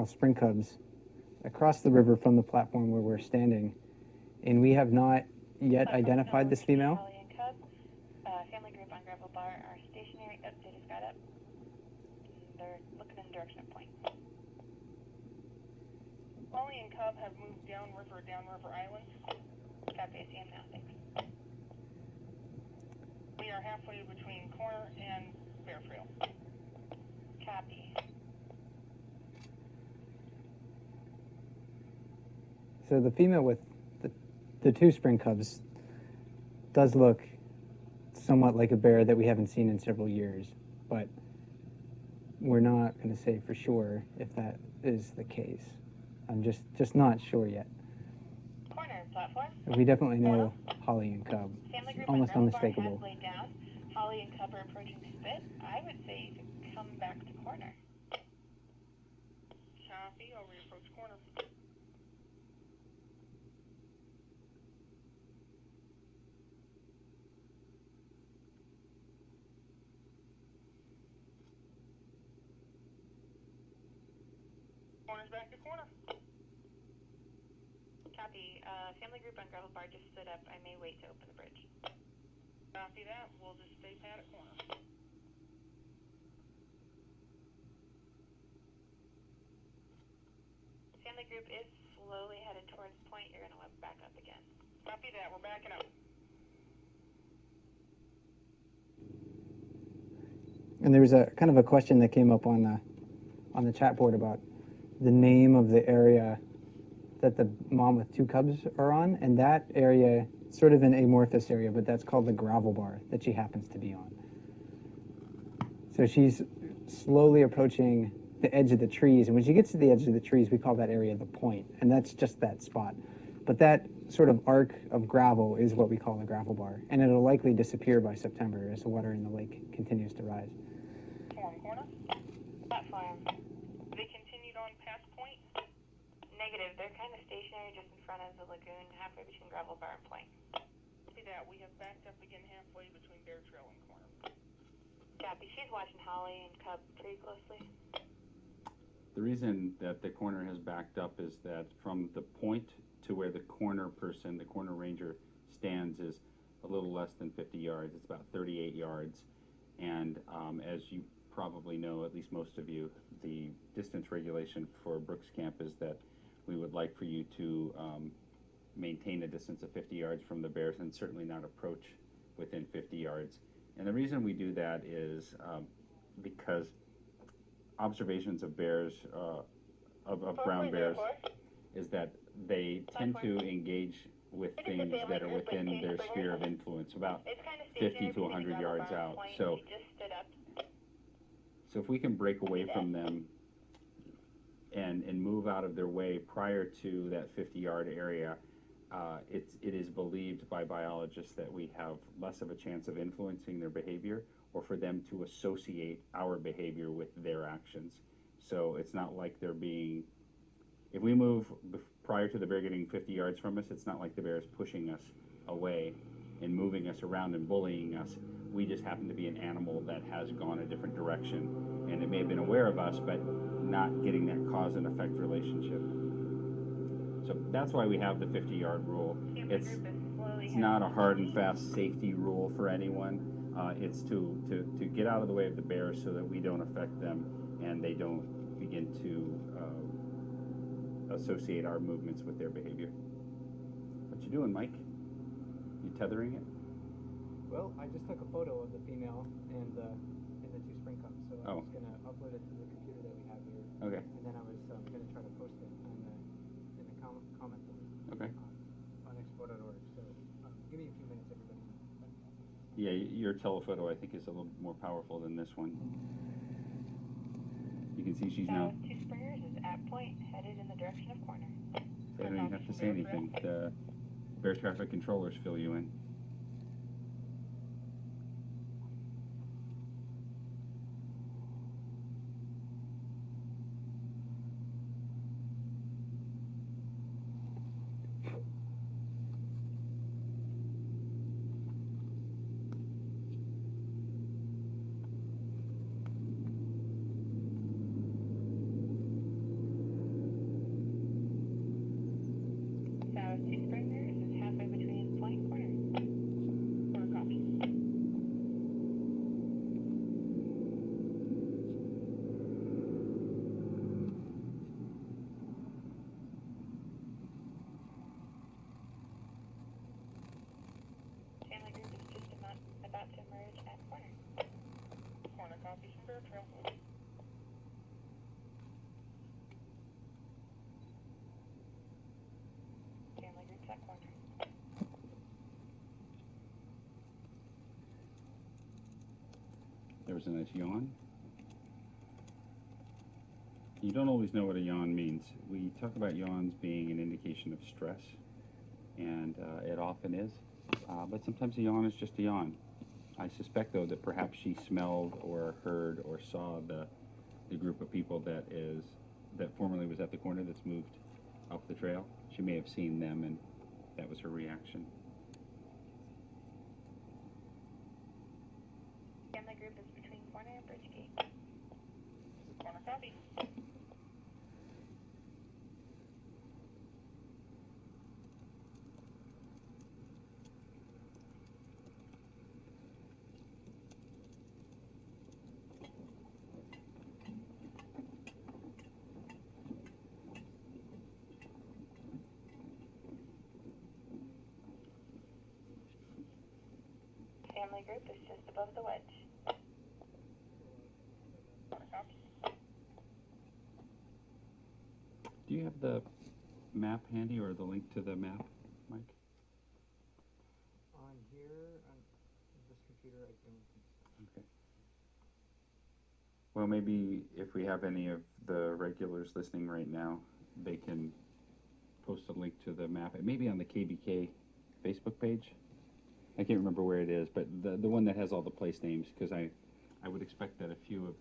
female spring cubs across the river from the platform where we're standing, and we have not yet identified this female. Holly and Cub, family group on gravel bar are stationary. Up, they just got up. They're looking in the direction of point. Holly and Cub have moved downriver island. Copy, I see him now, thanks. We are halfway between Corner and Bear Trail. Copy. So the female with the two spring cubs does look somewhat like a bear that we haven't seen in several years, but we're not going to say for sure if that is the case. I'm just not sure yet. Corner, platform. We definitely know Holly and Cub. Family group Almost on gravel bar unmistakable. halfway down. Holly and Cub are approaching spit. I would say you could come back to Corner. Copy, I'll reapproach Corner. Corner's back to Corner. Copy. Family group on gravel bar just stood up. I may wait to open the bridge. Copy that, we'll just stay pat at Corner. Family group is slowly headed towards point. You're going to want to back up again. Copy that, we're backing up. And there was a kind of a question that came up on the chat board about the name of the area that the mom with two cubs are on, and that area, sort of an amorphous area, but that's called the gravel bar that she happens to be on. So she's slowly approaching the edge of the trees, and when she gets to the edge of the trees, we call that area the point, and that's just that spot. But that sort of arc of gravel is what we call the gravel bar, and it'll likely disappear by September as the water in the lake continues to rise. Corner. Platform. They continued on past point. Negative. They're kind of stationary just in front of the lagoon, halfway between gravel bar and point. Copy that, we have backed up again halfway between Bear Trail and Corner. Copy. She's watching Holly and Cub pretty closely. The reason that the Corner has backed up is that from the point to where the corner person, the corner ranger, stands is a little less than 50 yards. It's about 38 yards. And as you probably know, at least most of you, the distance regulation for Brooks Camp is that we would like for you to maintain a distance of 50 yards from the bears and certainly not approach within 50 yards. And the reason we do that is because observations of bears, of brown bears, is that they tend to engage with things that are within their sphere of influence, about 50 to 100 yards out. So if we can break away from them and move out of their way prior to that 50-yard area, it is believed by biologists that we have less of a chance of influencing their behavior or for them to associate our behavior with their actions. So it's not like they're being, if we move prior to the bear getting 50 yards from us, it's not like the bear is pushing us away and moving us around and bullying us. We just happen to be an animal that has gone a different direction, and it may have been aware of us, but not getting that cause and effect relationship. So that's why we have the 50-yard rule. It's not a hard and fast safety rule for anyone. It's to get out of the way of the bears so that we don't affect them and they don't begin to associate our movements with their behavior. What you doing, Mike? You tethering it? Well, I just took a photo of the female and the two spring cubs, so I'm just going to upload it to the computer that we have here. Okay. And then I was going to try to post it in the comment board. Okay. On export.org. So give me a few minutes, everybody. Yeah, your telephoto I think is a little more powerful than this one. You can see she's now. Two Springers is at point, headed in the direction of Corner. So I don't even have to say anything. The bear traffic controllers fill you in. that corner. There was a nice yawn. You don't always know what a yawn means. We talk about yawns being an indication of stress, and it often is. But sometimes a yawn is just a yawn. I suspect, though, that perhaps she smelled or heard or saw the group of people that formerly was at the corner that's moved off the trail. She may have seen them, and that was her reaction. Family group is between corner and bridge gate. Corner copy. Family group is just above the wedge. Corner copy. Do you have the map handy or the link to the map, Mike? On here, on this computer, I don't think so. Okay. Well, maybe if we have any of the regulars listening right now, they can post a link to the map. It may be on the KBK Facebook page. I can't remember where it is, but the one that has all the place names, because I would expect that a few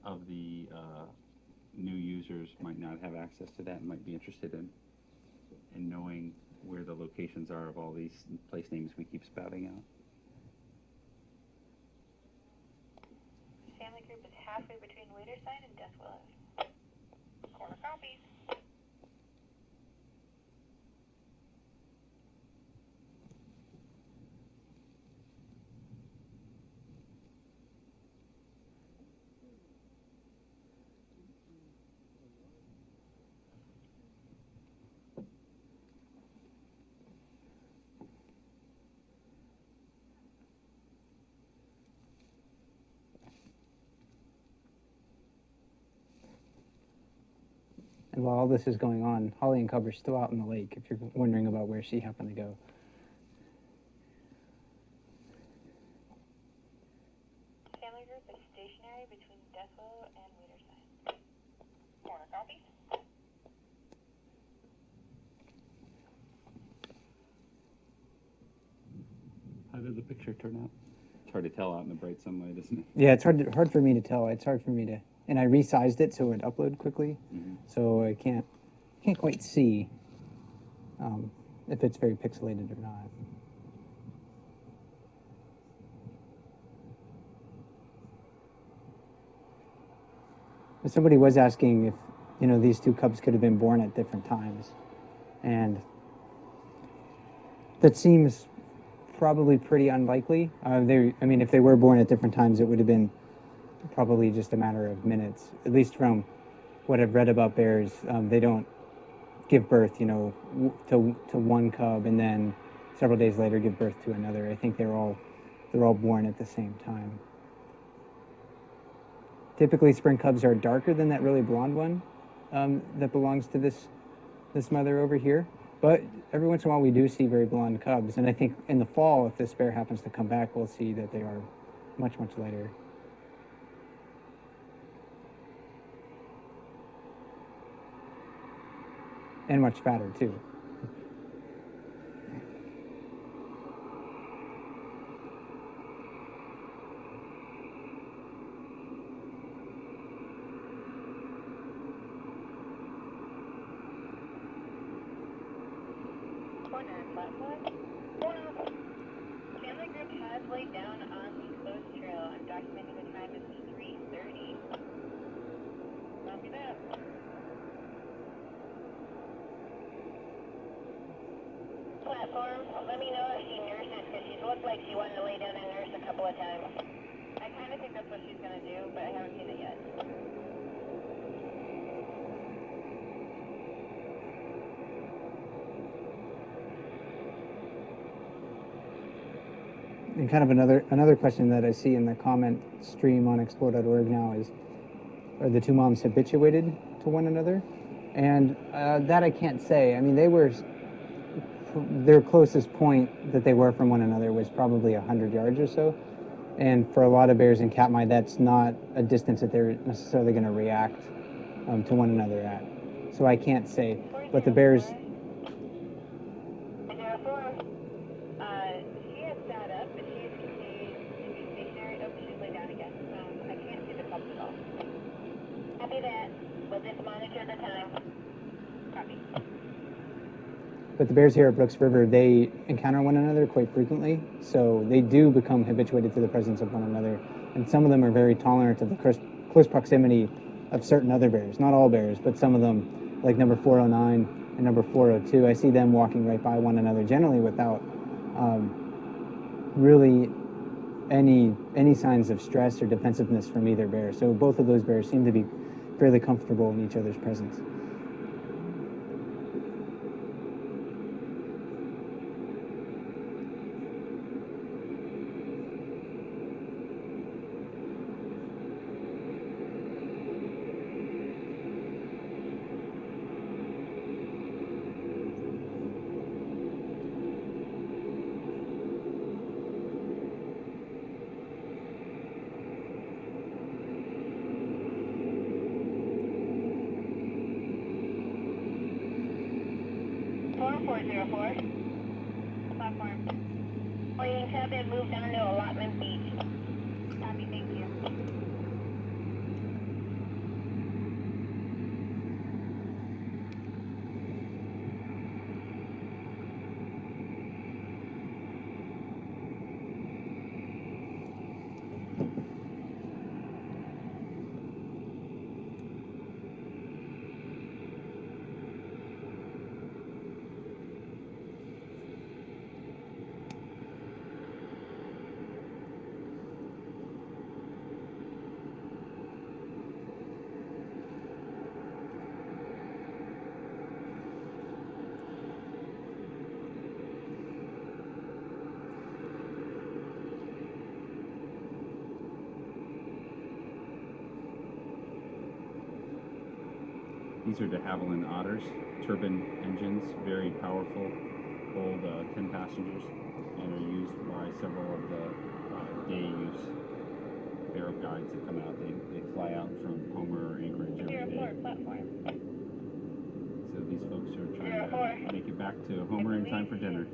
of the new users might not have access to that and might be interested in knowing where the locations are of all these place names we keep spouting out. Family group is halfway between Waiterside and Death Willows. Corner copy. And while all this is going on, Holly and Cub are still out in the lake, if you're wondering about where she happened to go. Family group is stationary between Death Willow and Waiterside. Corner copy. How did the picture turn out? It's hard to tell out in the bright sunlight, isn't it? Yeah, it's hard for me to tell. It's hard for me to, and I resized it so it would upload quickly, so I can't quite see if it's very pixelated or not. But somebody was asking if these two cubs could have been born at different times, and that seems probably pretty unlikely. If they were born at different times, it would have been probably just a matter of minutes. At least from what I've read about bears, they don't give birth, to one cub and then several days later give birth to another. I think they're all born at the same time. Typically, spring cubs are darker than that really blonde one that belongs to this mother over here. But every once in a while, we do see very blonde cubs, and I think in the fall, if this bear happens to come back, we'll see that they are much, much lighter. And much fatter, too. Corner and Flatwood. Family group has laid down on the closed trail. I'm documenting the time is 3:30. Copy that. Platform, let me know if she nurses, because she's looked like she wanted to lay down and nurse a couple of times. I kind of think that's what she's going to do, but I haven't seen it yet. And kind of another question that I see in the comment stream on explore.org now is, are the two moms habituated to one another? And that I can't say. I mean, they were their closest point that they were from one another was probably 100 yards or so. And for a lot of bears in Katmai, that's not a distance that they're necessarily going to react to one another at. So I can't say. But the bears. 04. She has sat up, but she has continued to be stationary. Oh, she's laid down again. I can't see the cubs at all. Copy that. We'll just monitor the time. Copy. But the bears here at Brooks River, they encounter one another quite frequently, so they do become habituated to the presence of one another. And some of them are very tolerant of the close proximity of certain other bears. Not all bears, but some of them, like number 409 and number 402, I see them walking right by one another, generally without really any signs of stress or defensiveness from either bear. So both of those bears seem to be fairly comfortable in each other's presence. Platform. Waiting to have been moved on to allotment beach. Copy, thank you. These are de Havilland otters, turbine engines, very powerful, hold 10 passengers, and are used by several of the day use barrel guides that come out. They fly out from Homer or Anchorage every day. Platform. So these folks are trying to make it back to Homer in time for dinner.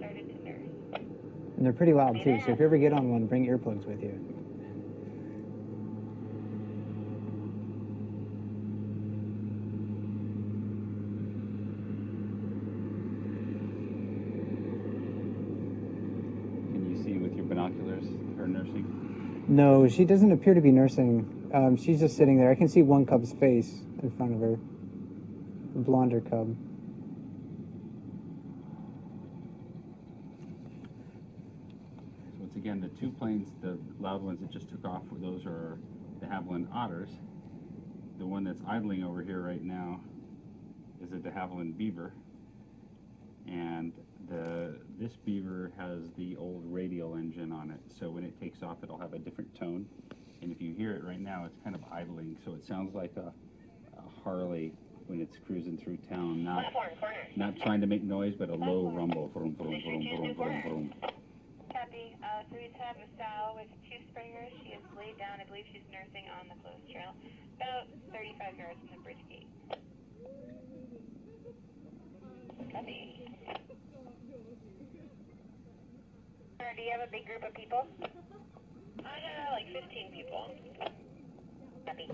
And they're pretty loud too, so if you ever get on one, bring earplugs with you. Binoculars, her nursing? No, she doesn't appear to be nursing. She's just sitting there. I can see one cub's face in front of her. A blonder cub. So once again, the two planes, the loud ones that just took off, those are the Havilland otters. The one that's idling over here right now is a de Havilland beaver. And this beaver has the old radial engine on it, so when it takes off it'll have a different tone, and if you hear it right now it's kind of idling, so it sounds like a Harley when it's cruising through town, not trying to make noise, but a low rumble. Vroom, vroom, vroom, vroom, vroom, vroom. Copy. So we have a sow with 2 springers. She is laid down. I believe she's nursing on the closed trail, about 35 yards from the bridge gate. Copy. Do you have a big group of people? I have like 15 people. Copy.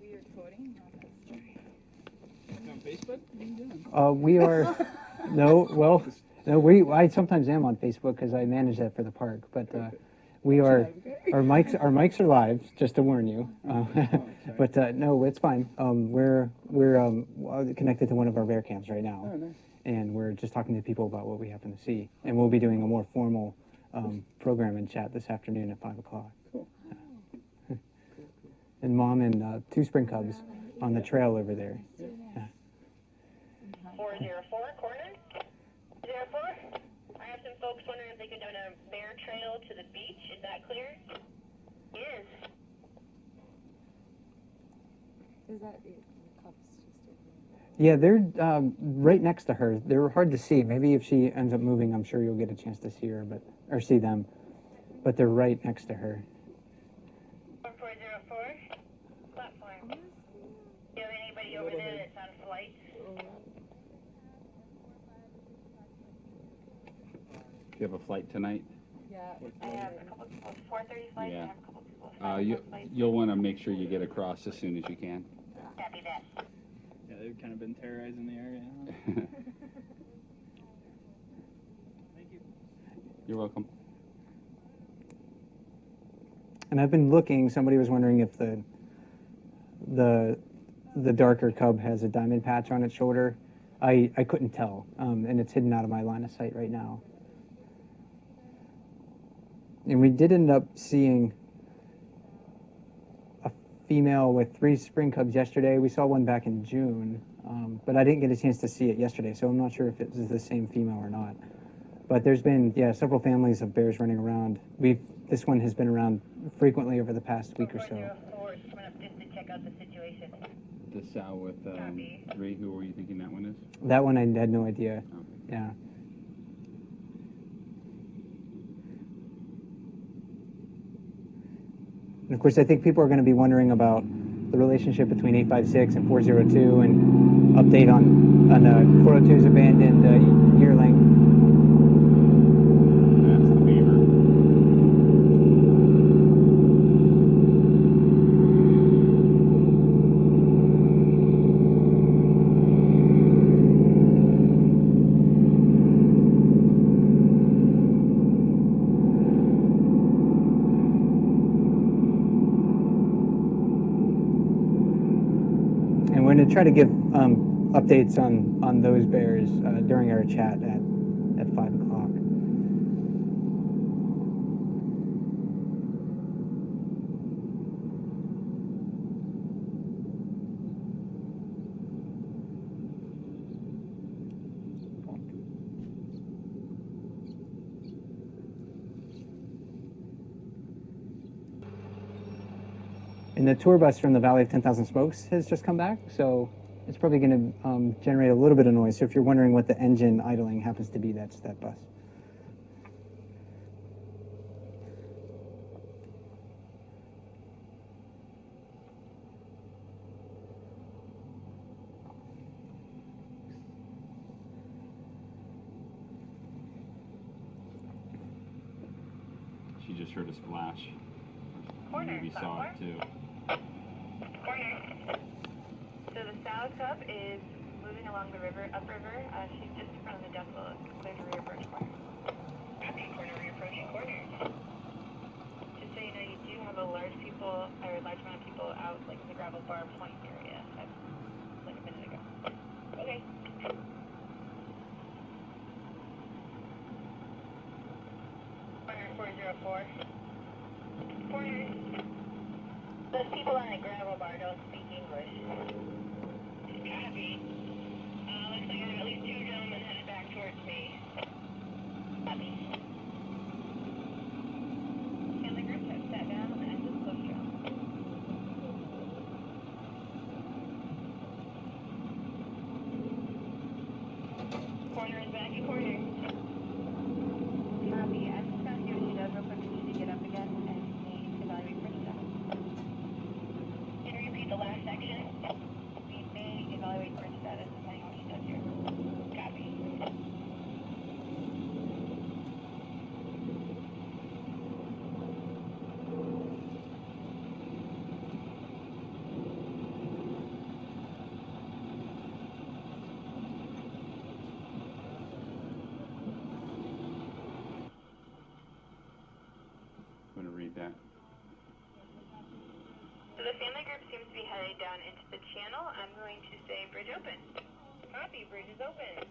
We recording? On Facebook? What are you doing? We are. I sometimes am on Facebook because I manage that for the park, but we are. Our mics are live, just to warn you. But no, it's fine. We're connected to one of our bear cams right now, and we're just talking to people about what we happen to see, and we'll be doing a more formal program and chat this afternoon at 5 o'clock. Cool. And Mom and 2 spring cubs on the trail over there. Yeah. 404, corner. 04. I have some folks wondering if they could go on a bear trail to the beach. Is that clear? Is. Is that the cubs just Yeah, they're right next to her. They're hard to see. Maybe if she ends up moving, I'm sure you'll get a chance to see her, or see them. But they're right next to her. 4404, platform. Do you have anybody over there that's on flight? Do you have a flight tonight? Yeah. I have a couple people, 4:30 flight, Yeah. I have a couple people. 5 o'clock flight. You'll want to make sure you get across as soon as you can. Copy that. Yeah, they've kind of been terrorizing the area. Thank you. You're welcome. And I've been looking. Somebody was wondering if the darker cub has a diamond patch on its shoulder. I couldn't tell, and it's hidden out of my line of sight right now. And we did end up seeing a female with 3 spring cubs yesterday. We saw one back in June, but I didn't get a chance to see it yesterday, so I'm not sure if it was the same female or not. But there's been, several families of bears running around. This one has been around frequently over the past week or so. 404, just went up just to check out the situation. The sow with 3, who were you thinking that one is? That one I had no idea. Okay. Yeah. And of course, I think people are going to be wondering about the relationship between 856 and 402, and update on 402's abandoned yearling. That's the beaver. And we're going to try to give updates on those bears during our chat at 5 o'clock. And the tour bus from the Valley of 10,000 Smokes has just come back, so it's probably going to generate a little bit of noise. So if you're wondering what the engine idling happens to be, that's that bus. She just heard a splash. Corner, Maybe saw it too. Corner. So the sow cub is moving along the river, upriver. She's just in front of the decibel. It's clear to reapproach corner. Copy, corner, reapproaching corner. Just so you know, you do have a large amount of people out, like in the gravel bar point area, like a minute ago. Okay. Corner 404. Corner. Those people on the gravel bar don't speak English. Copy. Looks like I have at least 2 gentlemen headed back towards me. Copy. And the groups have sat down on the end of the close trail. Corner is back in corner. Copy. I'm just going to see what she does real quick. She needs to get up again and evaluate for stuff. Can you repeat the last section? We may evaluate bridge status depending on what she does here. Copy. I'm going to read that. So the family group seems to be heading down into the channel. I'm going to say bridge open. Copy, bridge is open.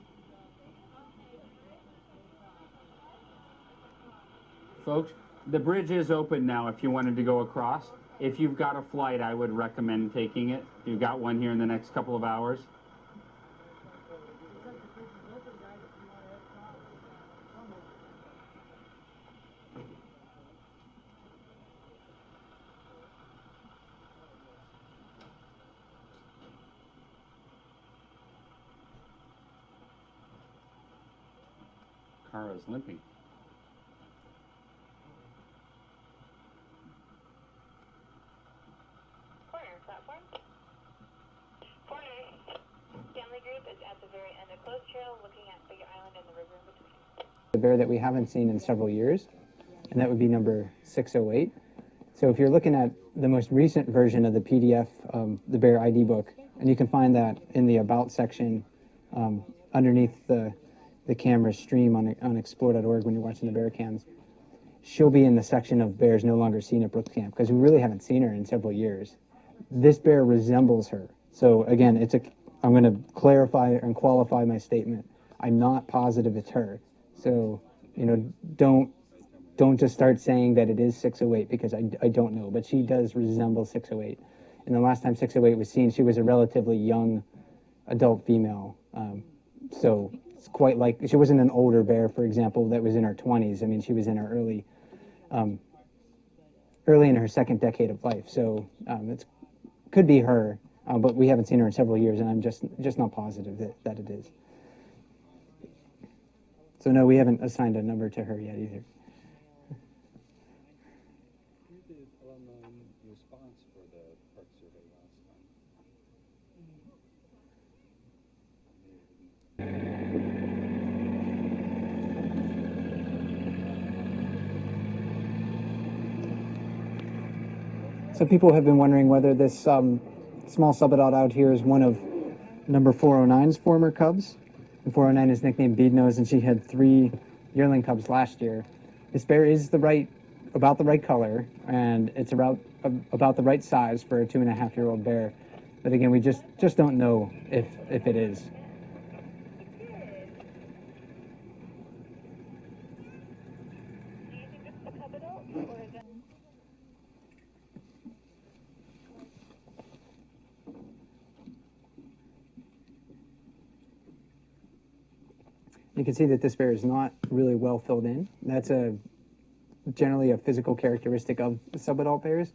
Folks, the bridge is open now if you wanted to go across. If you've got a flight, I would recommend taking it. You've got one here in the next couple of hours. car is limping. Corner platform. Corner. Family group is at the very end of Close Trail, looking at Figure Island and the river in between. The bear that we haven't seen in several years, and that would be number 608. So if you're looking at the most recent version of the PDF, the bear ID book, and you can find that in the About section underneath the camera stream on explore.org when you're watching the bear cams, she'll be in the section of bears no longer seen at Brooks Camp, because we really haven't seen her in several years. This bear resembles her. So again, I'm going to clarify and qualify my statement. I'm not positive it's her. So, don't just start saying that it is 608, because I don't know, but she does resemble 608. And the last time 608 was seen, she was a relatively young adult female. So it's quite like, she wasn't an older bear, for example, that was in her 20s. I mean, she was in her early in her second decade of life. So it could be her, but we haven't seen her in several years, and I'm just not positive that it is. So no, we haven't assigned a number to her yet either. Who did response for the park survey last time? So people have been wondering whether this small subadult out here is one of number 409's former cubs. And 409 is nicknamed Beadnose, and she had 3 yearling cubs last year. This bear is about the right color, and it's about the right size for a 2.5-year-old bear. But again, we just don't know if it is. Do you think this is a cub adult, or is it? You can see that this bear is not really well filled in. That's generally a physical characteristic of subadult bears.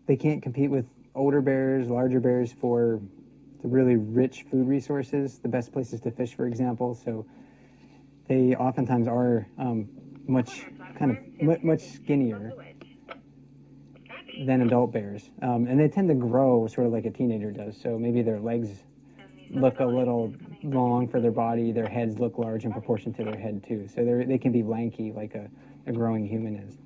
They can't compete with older bears, larger bears for the really rich food resources, the best places to fish, for example. So they oftentimes are much skinnier than adult bears, and they tend to grow sort of like a teenager does. So maybe their legs look a little long for their body. Their heads look large in proportion to their head too. So they can be lanky like a growing human is.